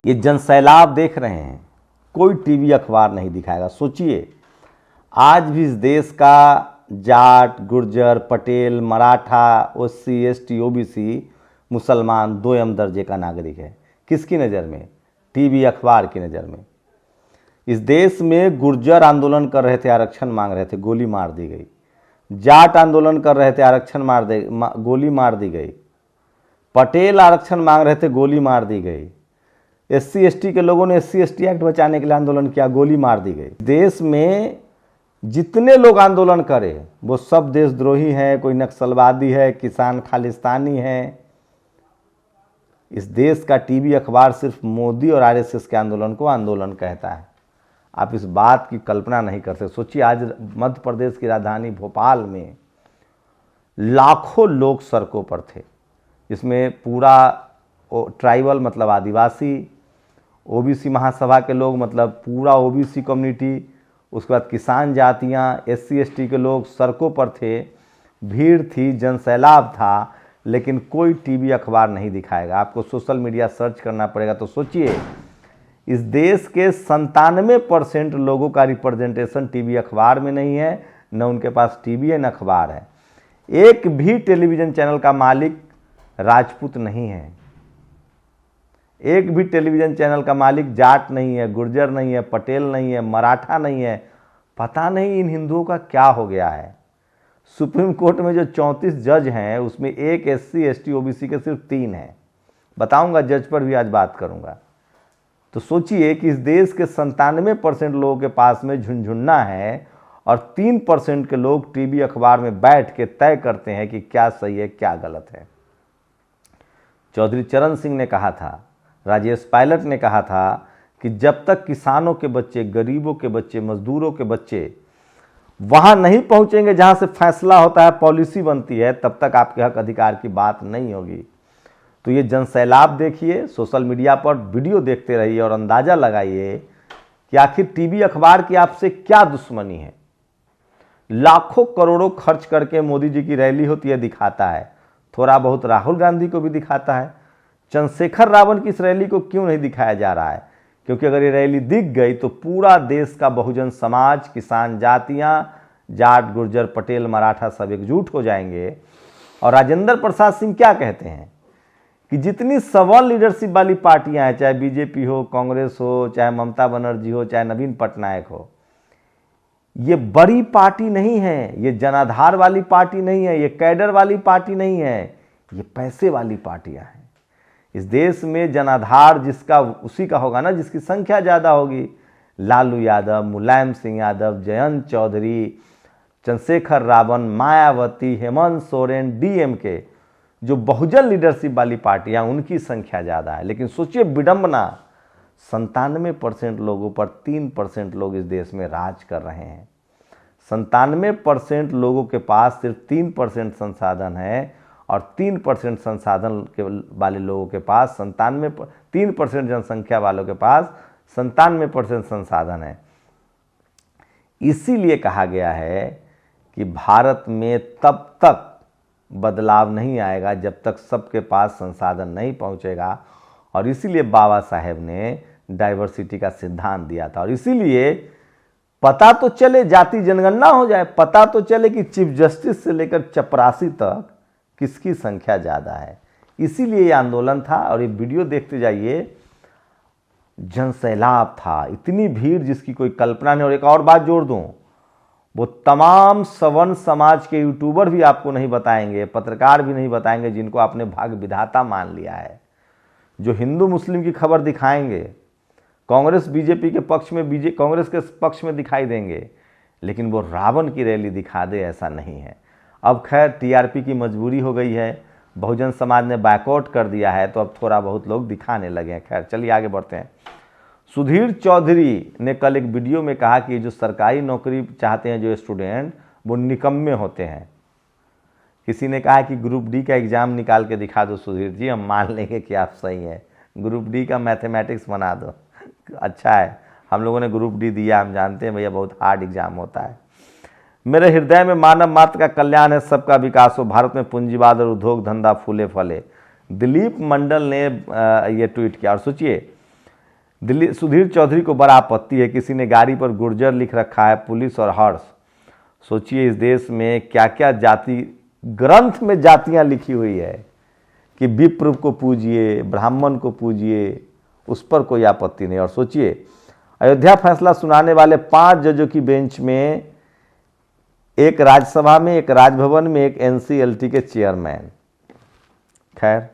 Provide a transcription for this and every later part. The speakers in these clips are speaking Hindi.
ये जनसैलाब देख रहे हैं, कोई टीवी अखबार नहीं दिखाएगा। सोचिए, आज भी इस देश का जाट, गुर्जर, पटेल, मराठा, ओसी, एसटी, ओबीसी, मुसलमान 2 दर्जे का नागरिक है। किसकी नज़र में? टीवी अखबार की नज़र में। इस देश में गुर्जर आंदोलन कर रहे थे, आरक्षण मांग रहे थे, गोली मार दी गई। जाट आंदोलन कर रहे थे, आरक्षण गोली मार दी गई। पटेल आरक्षण मांग रहे थे, गोली मार दी गई। एससी एसटी के लोगों ने एससी एसटी एक्ट बचाने के लिए आंदोलन किया, गोली मार दी गई। देश में जितने लोग आंदोलन करे वो सब देशद्रोही हैं, कोई नक्सलवादी है, किसान खालिस्तानी है। इस देश का टीवी अखबार सिर्फ मोदी और आरएसएस के आंदोलन को आंदोलन कहता है। आप इस बात की कल्पना नहीं कर सकते। सोचिए, आज मध्य प्रदेश की राजधानी भोपाल में लाखों लोग सड़कों पर थे। इसमें पूरा ट्राइबल मतलब आदिवासी, ओबीसी महासभा के लोग मतलब पूरा ओबीसी कम्युनिटी, उसके बाद किसान जातियां, एससी एसटी के लोग सड़कों पर थे। भीड़ थी, जनसैलाब था, लेकिन कोई टीवी अखबार नहीं दिखाएगा। आपको सोशल मीडिया सर्च करना पड़ेगा। तो सोचिए, इस देश के 97% लोगों का रिप्रेजेंटेशन टीवी अखबार में नहीं है, न उनके पास टीवी है न अखबार है। एक भी टेलीविज़न चैनल का मालिक राजपूत नहीं है। एक भी टेलीविज़न चैनल का मालिक जाट नहीं है, गुर्जर नहीं है, पटेल नहीं है, मराठा नहीं है। पता नहीं इन हिंदुओं का क्या हो गया है। सुप्रीम कोर्ट में जो 34 जज हैं उसमें एक एससी एसटी ओबीसी के सिर्फ 3 हैं। बताऊंगा, जज पर भी आज बात करूंगा। तो सोचिए कि इस देश के 97% लोगों के पास में झुनझुन्ना है और 3% के लोग टीवी अखबार में बैठ के तय करते हैं कि क्या सही है क्या गलत है। चौधरी चरण सिंह ने कहा था, राजेश पायलट ने कहा था कि जब तक किसानों के बच्चे, गरीबों के बच्चे, मजदूरों के बच्चे वहां नहीं पहुंचेंगे जहां से फैसला होता है, पॉलिसी बनती है, तब तक आपके हक अधिकार की बात नहीं होगी। तो ये जनसैलाब देखिए, सोशल मीडिया पर वीडियो देखते रहिए और अंदाजा लगाइए कि आखिर टीवी अखबार की आपसे क्या दुश्मनी है। लाखों करोड़ों खर्च करके मोदी जी की रैली होती है, दिखाता है। थोड़ा बहुत राहुल गांधी को भी दिखाता है। चंद्रशेखर रावण की इस रैली को क्यों नहीं दिखाया जा रहा है? क्योंकि अगर ये रैली दिख गई तो पूरा देश का बहुजन समाज, किसान जातियां, जाट, गुर्जर, पटेल, मराठा सब एकजुट हो जाएंगे। और राजेंद्र प्रसाद सिंह क्या कहते हैं कि जितनी सवर्ण लीडरशिप वाली पार्टियां हैं, चाहे बीजेपी हो, कांग्रेस हो, चाहे ममता बनर्जी हो, चाहे नवीन पटनायक हो, ये बड़ी पार्टी नहीं है, ये जनाधार वाली पार्टी नहीं है, ये कैडर वाली पार्टी नहीं है, ये पैसे वाली पार्टियां हैं। इस देश में जनाधार जिसका उसी का होगा ना जिसकी संख्या ज़्यादा होगी। लालू यादव, मुलायम सिंह यादव, जयंत चौधरी, चंद्रशेखर रावण, मायावती, हेमंत सोरेन, डीएमके, जो बहुजन लीडरशिप वाली पार्टियां, उनकी संख्या ज़्यादा है। लेकिन सोचिए विडंबना, 97% लोगों पर 3% लोग इस देश में राज कर रहे हैं। 97% लोगों के पास सिर्फ 3% संसाधन है और 3% संसाधन के वाले लोगों के पास 3% जनसंख्या वालों के पास 97% संसाधन है। इसीलिए कहा गया है कि भारत में तब तक बदलाव नहीं आएगा जब तक सबके पास संसाधन नहीं पहुंचेगा। और इसीलिए बाबा साहेब ने डाइवर्सिटी का सिद्धांत दिया था। और इसीलिए पता तो चले, जाति जनगणना हो जाए, पता तो चले कि चीफ जस्टिस से लेकर चपरासी तक किसकी संख्या ज़्यादा है। इसीलिए ये आंदोलन था। और ये वीडियो देखते जाइए, जनसैलाब था, इतनी भीड़ जिसकी कोई कल्पना नहीं। और एक और बात जोड़ दूं, वो तमाम सवर्ण समाज के यूट्यूबर भी आपको नहीं बताएंगे, पत्रकार भी नहीं बताएंगे जिनको आपने भाग्य विधाता मान लिया है। जो हिंदू मुस्लिम की खबर दिखाएंगे, कांग्रेस बीजेपी के पक्ष में, कांग्रेस के पक्ष में दिखाई देंगे, लेकिन वो रावण की रैली दिखा दे, ऐसा नहीं है। अब खैर टीआरपी की मजबूरी हो गई है, बहुजन समाज ने बैकआउट कर दिया है, तो अब थोड़ा बहुत लोग दिखाने लगे हैं। खैर चलिए आगे बढ़ते हैं। सुधीर चौधरी ने कल एक वीडियो में कहा कि जो सरकारी नौकरी चाहते हैं जो स्टूडेंट, वो निकम्मे होते हैं। किसी ने कहा कि ग्रुप डी का एग्ज़ाम निकाल के दिखा दो सुधीर जी, हम मान लेंगे कि आप सही हैं। ग्रुप डी का मैथमेटिक्स बना दो, अच्छा है, हम लोगों ने ग्रुप डी दिया, हम जानते हैं भैया बहुत हार्ड एग्जाम होता है। मेरे हृदय में मानव मात्र का कल्याण है, सबका विकास हो, भारत में पूंजीवाद और उद्योग धंधा फूले फले। दिलीप मंडल ने ये ट्वीट किया। और सोचिए, दिल्ली सुधीर चौधरी को बड़ा आपत्ति है, किसी ने गाड़ी पर गुर्जर लिख रखा है, पुलिस और हर्ष। सोचिए इस देश में क्या क्या जाति, ग्रंथ में जातियां लिखी हुई है कि विप्र को पूजिए, ब्राह्मण को पूजिए, उस पर कोई आपत्ति नहीं। और सोचिए अयोध्या फैसला सुनाने वाले 5 जजों की बेंच में एक राज्यसभा में, एक राजभवन में, एक एनसीएलटी के चेयरमैन। खैर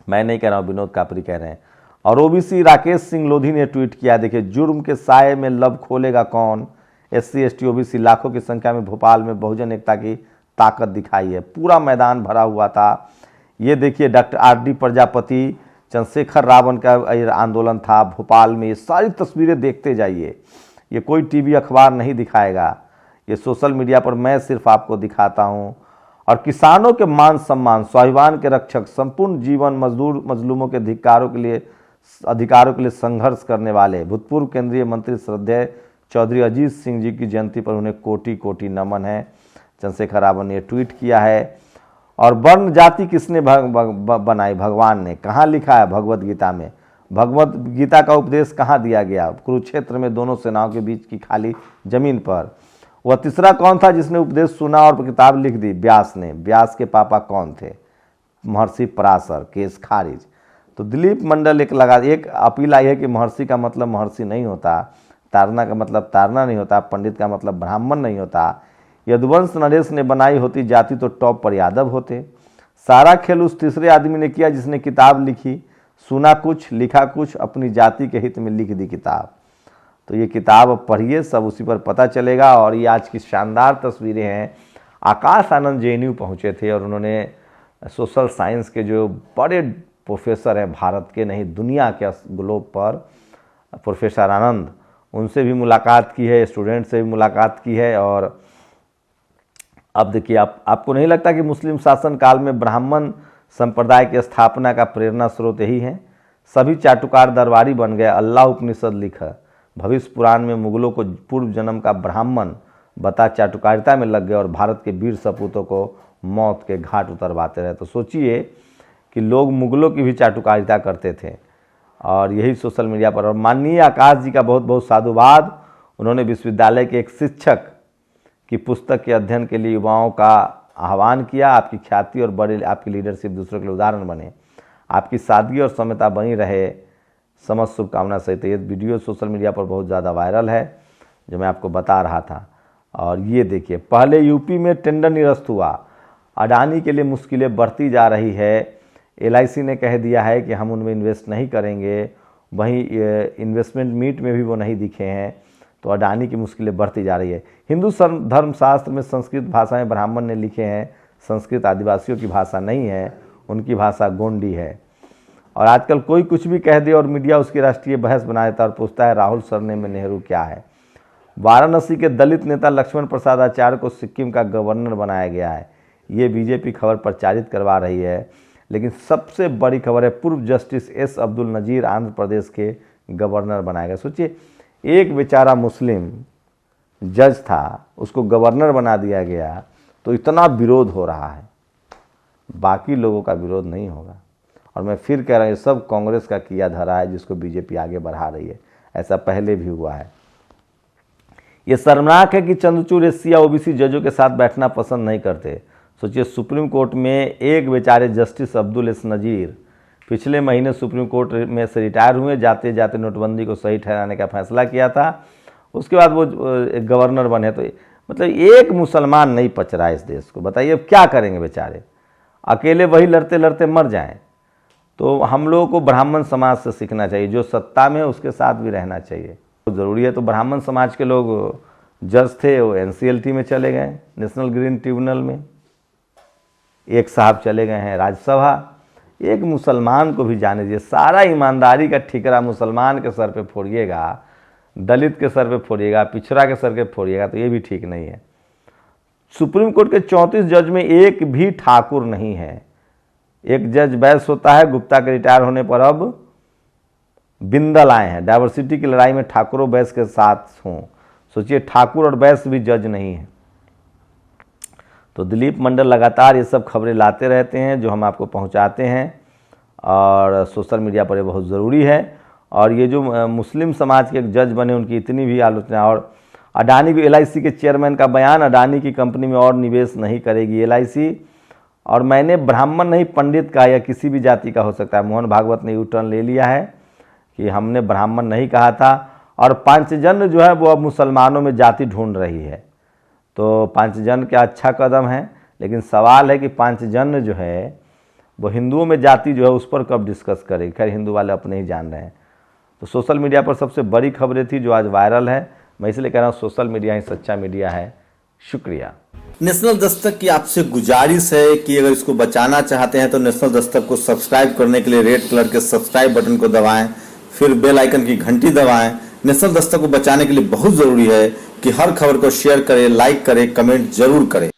मैं नहीं कह रहा हूं, विनोद कापरी कह रहे हैं। और ओबीसी राकेश सिंह लोधी ने ट्वीट किया, देखिए, जुर्म के साये में लब खोलेगा कौन, एससी एसटी ओबीसी लाखों की संख्या में भोपाल में बहुजन एकता की ताकत दिखाई है, पूरा मैदान भरा हुआ था। ये देखिए डॉक्टर आर.डी. प्रजापति, चंद्रशेखर रावण का आंदोलन था भोपाल में। ये सारी तस्वीरें देखते जाइए, ये कोई टीवी अखबार नहीं दिखाएगा, ये सोशल मीडिया पर मैं सिर्फ आपको दिखाता हूँ। और किसानों के मान सम्मान, स्वाभिमान के रक्षक, संपूर्ण जीवन मजदूर मजलूमों के अधिकारों के लिए संघर्ष करने वाले भूतपूर्व केंद्रीय मंत्री श्रद्धेय चौधरी अजीत सिंह जी की जयंती पर उन्हें कोटि कोटि नमन है। चंद्रशेखर रावण ने ट्वीट किया है। और वर्ण जाति किसने बनाई? भगवान ने। कहाँ लिखा है? भगवत गीता में। भगवत गीता का उपदेश कहाँ दिया गया? कुरुक्षेत्र में दोनों सेनाओं के बीच की खाली जमीन पर। वह तीसरा कौन था जिसने उपदेश सुना और किताब लिख दी? व्यास ने। व्यास के पापा कौन थे? महर्षि पराशर। केस खारिज। तो दिलीप मंडल एक अपील आई है कि महर्षि का मतलब महर्षि नहीं होता, तारना का मतलब तारना नहीं होता, पंडित का मतलब ब्राह्मण नहीं होता। यदुवंश नरेश ने बनाई होती जाति तो टॉप पर यादव होते। सारा खेल उस तीसरे आदमी ने किया जिसने किताब लिखी, सुना कुछ, लिखा कुछ, अपनी जाति के हित में लिख दी किताब। तो ये किताब पढ़िए, सब उसी पर पता चलेगा। और ये आज की शानदार तस्वीरें हैं। आकाश आनंद जेएनयू पहुँचे थे और उन्होंने सोशल साइंस के जो बड़े प्रोफेसर हैं भारत के नहीं दुनिया के ग्लोब पर, प्रोफेसर आनंद, उनसे भी मुलाकात की है, स्टूडेंट से भी मुलाकात की है। और अब देखिए, आपको नहीं लगता कि मुस्लिम शासन काल में ब्राह्मण संप्रदाय की स्थापना का प्रेरणा स्रोत यही है? सभी चाटुकार दरबारी बन गए। अल्लाह उपनिषद लिखा, भविष्य पुराण में मुगलों को पूर्व जन्म का ब्राह्मण बता चाटुकारिता में लग गए और भारत के वीर सपूतों को मौत के घाट उतरवाते रहे। तो सोचिए कि लोग मुगलों की भी चाटुकारिता करते थे। और यही सोशल मीडिया पर। और माननीय आकाश जी का बहुत बहुत साधुवाद। उन्होंने विश्वविद्यालय के एक शिक्षक की पुस्तक के अध्ययन के लिए युवाओं का आह्वान किया। आपकी ख्याति और बड़े आपकी लीडरशिप दूसरों के लिए उदाहरण बने, आपकी सादगी और सम्यता बनी रहे, समस्त शुभकामना सहित। ये वीडियो सोशल मीडिया पर बहुत ज़्यादा वायरल है जो मैं आपको बता रहा था। और ये देखिए, पहले यूपी में टेंडर निरस्त हुआ, अडानी के लिए मुश्किलें बढ़ती जा रही है। एलआईसी ने कह दिया है कि हम उनमें इन्वेस्ट नहीं करेंगे, वहीं इन्वेस्टमेंट मीट में भी वो नहीं दिखे हैं। तो अडानी की मुश्किलें बढ़ती जा रही है। हिंदू धर्मशास्त्र में संस्कृत भाषाएं ब्राह्मण ने लिखे हैं, संस्कृत आदिवासियों की भाषा नहीं है, उनकी भाषा गोंडी है। और आजकल कोई कुछ भी कह दे और मीडिया उसकी राष्ट्रीय बहस बना देता और पूछता है राहुल सरने में नेहरू क्या है। वाराणसी के दलित नेता लक्ष्मण प्रसाद आचार्य को सिक्किम का गवर्नर बनाया गया है। ये बीजेपी खबर प्रचारित करवा रही है, लेकिन सबसे बड़ी खबर है पूर्व जस्टिस एस अब्दुल नजीर आंध्र प्रदेश के गवर्नर बनाया गया। सोचिए, एक बेचारा मुस्लिम जज था, उसको गवर्नर बना दिया गया, तो इतना विरोध हो रहा है। बाकी लोगों का विरोध नहीं होगा। और मैं फिर कह रहा हूँ, ये सब कांग्रेस का किया धरा है जिसको बीजेपी आगे बढ़ा रही है। ऐसा पहले भी हुआ है। ये शर्मनाक है कि चंद्रचूड़ एससी या ओबीसी जजों के साथ बैठना पसंद नहीं करते। सोचिए, सुप्रीम कोर्ट में एक बेचारे जस्टिस अब्दुल एस नजीर पिछले महीने सुप्रीम कोर्ट में से रिटायर हुए, जाते जाते नोटबंदी को सही ठहराने का फैसला किया था। उसके बाद वो गवर्नर बने। तो मतलब एक मुसलमान नहीं पच रहा है इस देश को। बताइए अब क्या करेंगे बेचारे, अकेले वही लड़ते लड़ते मर जाएं। तो हम लोगों को ब्राह्मण समाज से सीखना चाहिए, जो सत्ता में है उसके साथ भी रहना चाहिए, ज़रूरी है। तो ब्राह्मण समाज के लोग जज थे, वो एनसीएलटी में चले गए, नेशनल ग्रीन ट्रिब्यूनल में। एक साहब चले गए हैं राज्यसभा। एक मुसलमान को भी जाने दीजिए। सारा ईमानदारी का ठिकरा मुसलमान के सर पे फोड़िएगा, दलित के सर पे फोड़िएगा, पिछड़ा के सर पे फोड़िएगा, तो ये भी ठीक नहीं है। सुप्रीम कोर्ट के 34 जज में एक भी ठाकुर नहीं है। एक जज बैस होता है, गुप्ता के रिटायर होने पर अब बिंदल आए हैं। डाइवर्सिटी की लड़ाई में ठाकुरों बैस के साथ हों। सोचिए, ठाकुर और बैस भी जज नहीं है। तो दिलीप मंडल लगातार ये सब खबरें लाते रहते हैं जो हम आपको पहुंचाते हैं, और सोशल मीडिया पर ये बहुत ज़रूरी है। और ये जो मुस्लिम समाज के एक जज बने उनकी इतनी भी आलोचना। और अडानी भी LIC के चेयरमैन का बयान, अडानी की कंपनी में और निवेश नहीं करेगी LIC। और मैंने ब्राह्मण नहीं पंडित का या किसी भी जाति का हो सकता है, मोहन भागवत ने U-टर्न ले लिया है कि हमने ब्राह्मण नहीं कहा था। और पांचजन्य जो है वो अब मुसलमानों में जाति ढूंढ रही है, तो पांचजन्य क्या अच्छा कदम है, लेकिन सवाल है कि पांचजन्य जो है वो हिंदुओं में जाति जो है उस पर कब डिस्कस करें। खैर हिंदू वाले अपने ही जान रहे हैं। तो सोशल मीडिया पर सबसे बड़ी खबरें थी जो आज वायरल है, मैं इसलिए कह रहा हूँ सोशल मीडिया ही सच्चा मीडिया है। शुक्रिया। नेशनल दस्तक की आपसे गुजारिश है कि अगर इसको बचाना चाहते हैं तो नेशनल दस्तक को सब्सक्राइब करने के लिए रेड कलर के सब्सक्राइब बटन को दबाएं, फिर बेल आइकन की घंटी दबाएं। नेशनल दस्तक को बचाने के लिए बहुत जरूरी है कि हर खबर को शेयर करें, लाइक करें, कमेंट जरूर करें।